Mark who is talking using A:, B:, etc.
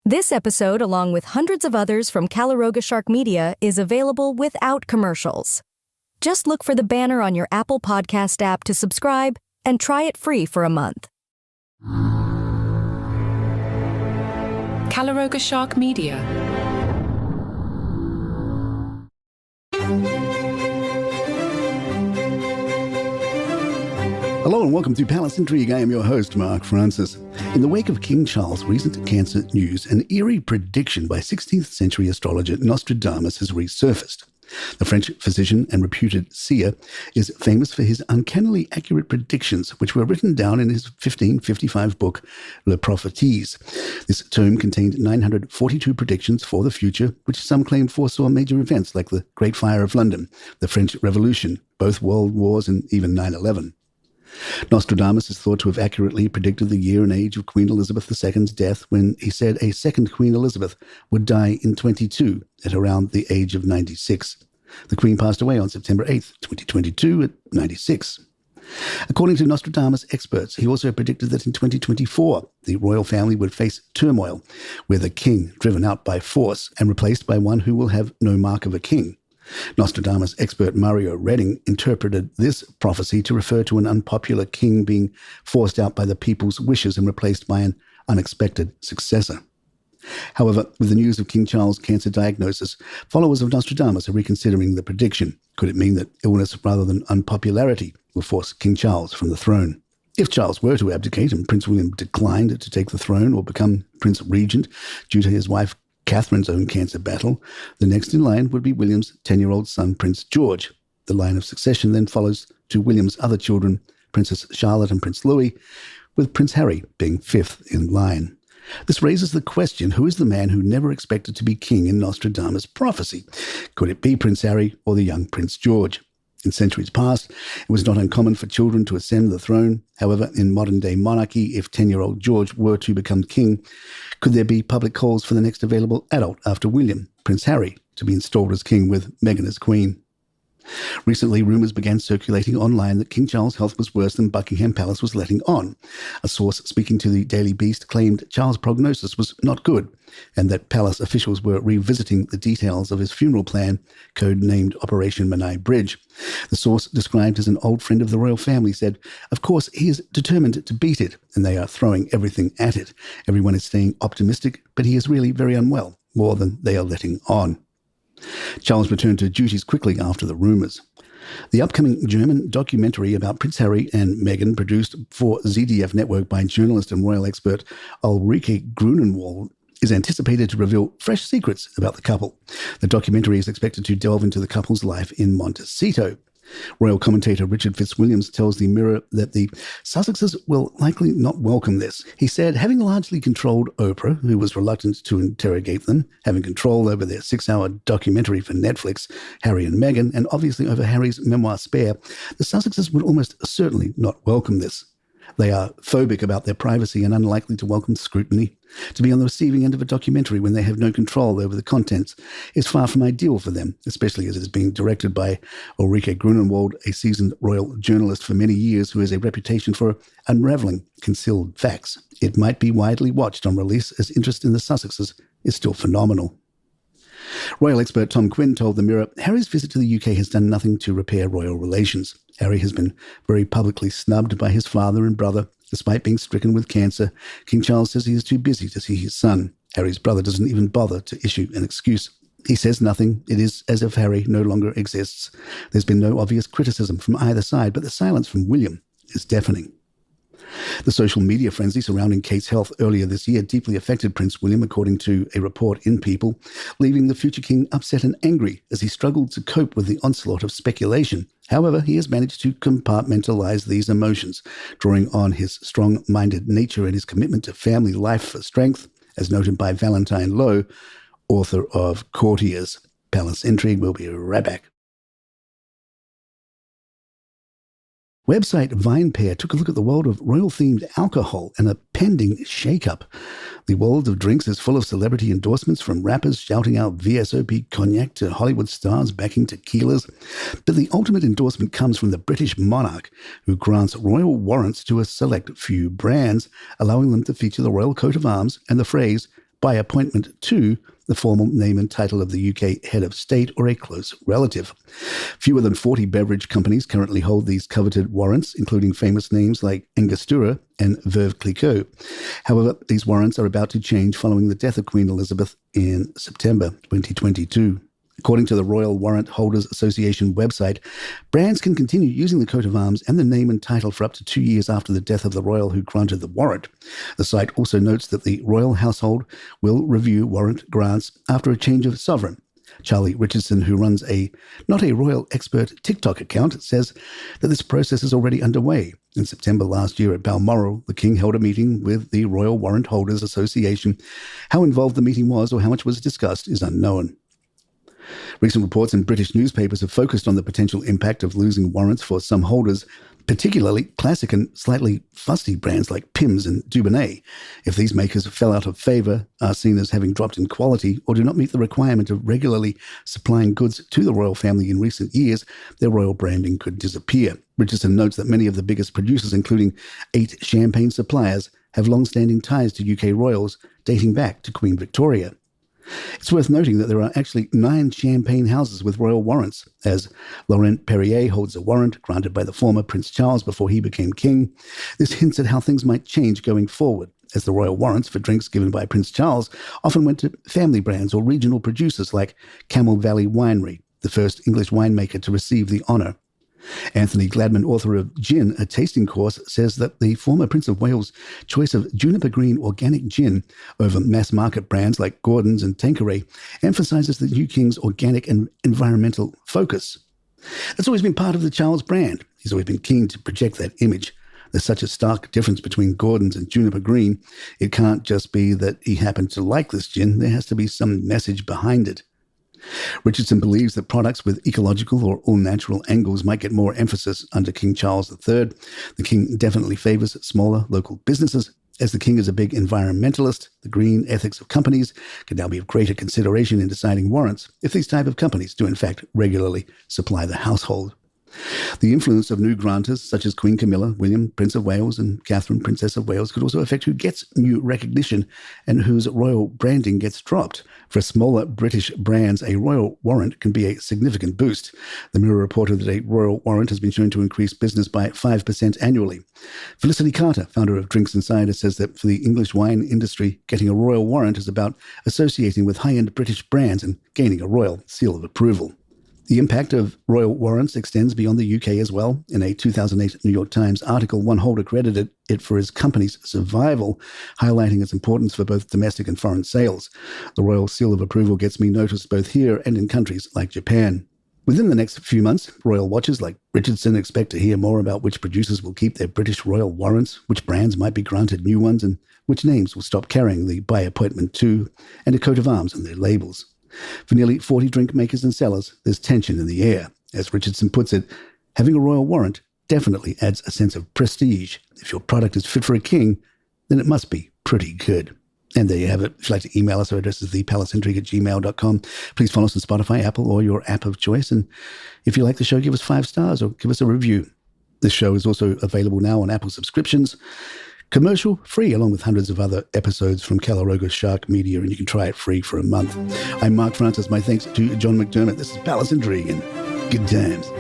A: This episode, along with hundreds of others from Calaroga Shark Media, is available without commercials. Just look for the banner on your Apple Podcast app to subscribe and try it free for a month.
B: Calaroga Shark Media.
C: Hello and welcome to Palace Intrigue. I am your host, Mark Francis. In the wake of King Charles' recent cancer news, an eerie prediction by 16th century astrologer Nostradamus has resurfaced. The French physician and reputed seer is famous for his uncannily accurate predictions, which were written down in his 1555 book, Le Prophéties. This tome contained 942 predictions for the future, which some claim foresaw major events like the Great Fire of London, the French Revolution, both world wars, and even 9/11. Nostradamus is thought to have accurately predicted the year and age of Queen Elizabeth II's death when he said a second Queen Elizabeth would die in 22 at around the age of 96. The Queen passed away on September 8th, 2022 at 96. According to Nostradamus experts, he also predicted that in 2024, the royal family would face turmoil, with a king driven out by force and replaced by one who will have no mark of a king. Nostradamus expert Mario Redding interpreted this prophecy to refer to an unpopular king being forced out by the people's wishes and replaced by an unexpected successor. However, with the news of King Charles' cancer diagnosis, followers of Nostradamus are reconsidering the prediction. Could it mean that illness rather than unpopularity will force King Charles from the throne? If Charles were to abdicate and Prince William declined to take the throne or become Prince Regent due to his wife Catherine's own cancer battle, the next in line would be William's 10-year-old son, Prince George. The line of succession then follows to William's other children, Princess Charlotte and Prince Louis, with Prince Harry being fifth in line. This raises the question, who is the man who never expected to be king in Nostradamus' prophecy? Could it be Prince Harry or the young Prince George? In centuries past, it was not uncommon for children to ascend the throne. However, in modern-day monarchy, if 10-year-old George were to become king, could there be public calls for the next available adult after William, Prince Harry, to be installed as king with Meghan as queen? Recently, rumours began circulating online that King Charles' health was worse than Buckingham Palace was letting on. A source speaking to the Daily Beast claimed Charles' prognosis was not good and that palace officials were revisiting the details of his funeral plan, codenamed Operation Menai Bridge. The source, described as an old friend of the royal family, said, "Of course, he is determined to beat it, and they are throwing everything at it. Everyone is staying optimistic, but he is really very unwell, more than they are letting on." Charles returned to duties quickly after the rumours. The upcoming German documentary about Prince Harry and Meghan, produced for ZDF Network by journalist and royal expert Ulrike Grunenwald, is anticipated to reveal fresh secrets about the couple. The documentary is expected to delve into the couple's life in Montecito. Royal commentator Richard Fitzwilliams tells the Mirror that the Sussexes will likely not welcome this. He said, having largely controlled Oprah, who was reluctant to interrogate them, having control over their 6-hour documentary for Netflix, Harry and Meghan, and obviously over Harry's memoir Spare, the Sussexes would almost certainly not welcome this. They are phobic about their privacy and unlikely to welcome scrutiny. To be on the receiving end of a documentary when they have no control over the contents is far from ideal for them, especially as it is being directed by Ulrike Grunenwald, a seasoned royal journalist for many years who has a reputation for unraveling concealed facts. It might be widely watched on release, as interest in the Sussexes is still phenomenal. Royal expert Tom Quinn told the Mirror, Harry's visit to the UK has done nothing to repair royal relations. Harry has been very publicly snubbed by his father and brother. Despite being stricken with cancer, King Charles says he is too busy to see his son. Harry's brother doesn't even bother to issue an excuse. He says nothing. It is as if Harry no longer exists. There's been no obvious criticism from either side, but the silence from William is deafening. The social media frenzy surrounding Kate's health earlier this year deeply affected Prince William, according to a report in People, leaving the future king upset and angry as he struggled to cope with the onslaught of speculation. However, he has managed to compartmentalize these emotions, drawing on his strong-minded nature and his commitment to family life for strength, as noted by Valentine Lowe, author of Courtiers. Palace Intrigue will be right back. Website VinePair took a look at the world of royal-themed alcohol and a pending shake-up. The world of drinks is full of celebrity endorsements, from rappers shouting out VSOP cognac to Hollywood stars backing tequilas. But the ultimate endorsement comes from the British monarch, who grants royal warrants to a select few brands, allowing them to feature the royal coat of arms and the phrase, by appointment to the formal name and title of the UK head of state or a close relative. Fewer than 40 beverage companies currently hold these coveted warrants, including famous names like Angostura and Veuve Clicquot. However, these warrants are about to change following the death of Queen Elizabeth in September 2022. According to the Royal Warrant Holders Association website, brands can continue using the coat of arms and the name and title for up to 2 years after the death of the royal who granted the warrant. The site also notes that the royal household will review warrant grants after a change of sovereign. Charlie Richardson, who runs a Not a Royal Expert TikTok account, says that this process is already underway. In September last year at Balmoral, the King held a meeting with the Royal Warrant Holders Association. How involved the meeting was or how much was discussed is unknown. Recent reports in British newspapers have focused on the potential impact of losing warrants for some holders, particularly classic and slightly fussy brands like Pimm's and Dubonnet. If these makers fell out of favour, are seen as having dropped in quality, or do not meet the requirement of regularly supplying goods to the royal family in recent years, their royal branding could disappear. Richardson notes that many of the biggest producers, including 8 champagne suppliers, have long-standing ties to UK royals dating back to Queen Victoria. It's worth noting that there are actually 9 champagne houses with royal warrants, as Laurent Perrier holds a warrant granted by the former Prince Charles before he became king. This hints at how things might change going forward, as the royal warrants for drinks given by Prince Charles often went to family brands or regional producers like Camel Valley Winery, the first English winemaker to receive the honour. Anthony Gladman, author of Gin, A Tasting Course, says that the former Prince of Wales' choice of juniper green organic gin over mass-market brands like Gordon's and Tanqueray emphasises the new king's organic and environmental focus. That's always been part of the Charles brand. He's always been keen to project that image. There's such a stark difference between Gordon's and juniper green. It can't just be that he happened to like this gin. There has to be some message behind it. Richardson believes that products with ecological or all-natural angles might get more emphasis under King Charles III. The king definitely favours smaller local businesses. As the king is a big environmentalist, the green ethics of companies can now be of greater consideration in deciding warrants if these type of companies do in fact regularly supply the household. The influence of new grantors such as Queen Camilla, William, Prince of Wales, and Catherine, Princess of Wales, could also affect who gets new recognition and whose royal branding gets dropped. For smaller British brands, a royal warrant can be a significant boost. The Mirror reported that a royal warrant has been shown to increase business by 5% annually. Felicity Carter, founder of Drinks Insider, says that for the English wine industry, getting a royal warrant is about associating with high-end British brands and gaining a royal seal of approval. The impact of royal warrants extends beyond the UK as well. In a 2008 New York Times article, one holder credited it for his company's survival, highlighting its importance for both domestic and foreign sales. The royal seal of approval gets me noticed both here and in countries like Japan. Within the next few months, royal watchers like Richardson expect to hear more about which producers will keep their British royal warrants, which brands might be granted new ones, and which names will stop carrying the by appointment to and a coat of arms on their labels. For nearly 40 drink makers and sellers, there's tension in the air. As Richardson puts it, having a royal warrant definitely adds a sense of prestige. If your product is fit for a king, then it must be pretty good. And there you have it. If you'd like to email us, our address is thepalacintrigue@gmail.com. Please follow us on Spotify, Apple, or your app of choice. And if you like the show, give us 5 stars or give us a review. This show is also available now on Apple subscriptions. Commercial free, along with hundreds of other episodes from Calaroga Shark Media, and you can try it free for a month. I'm Mark Francis. My thanks to John McDermott. This is Palace Intrigue, and good times.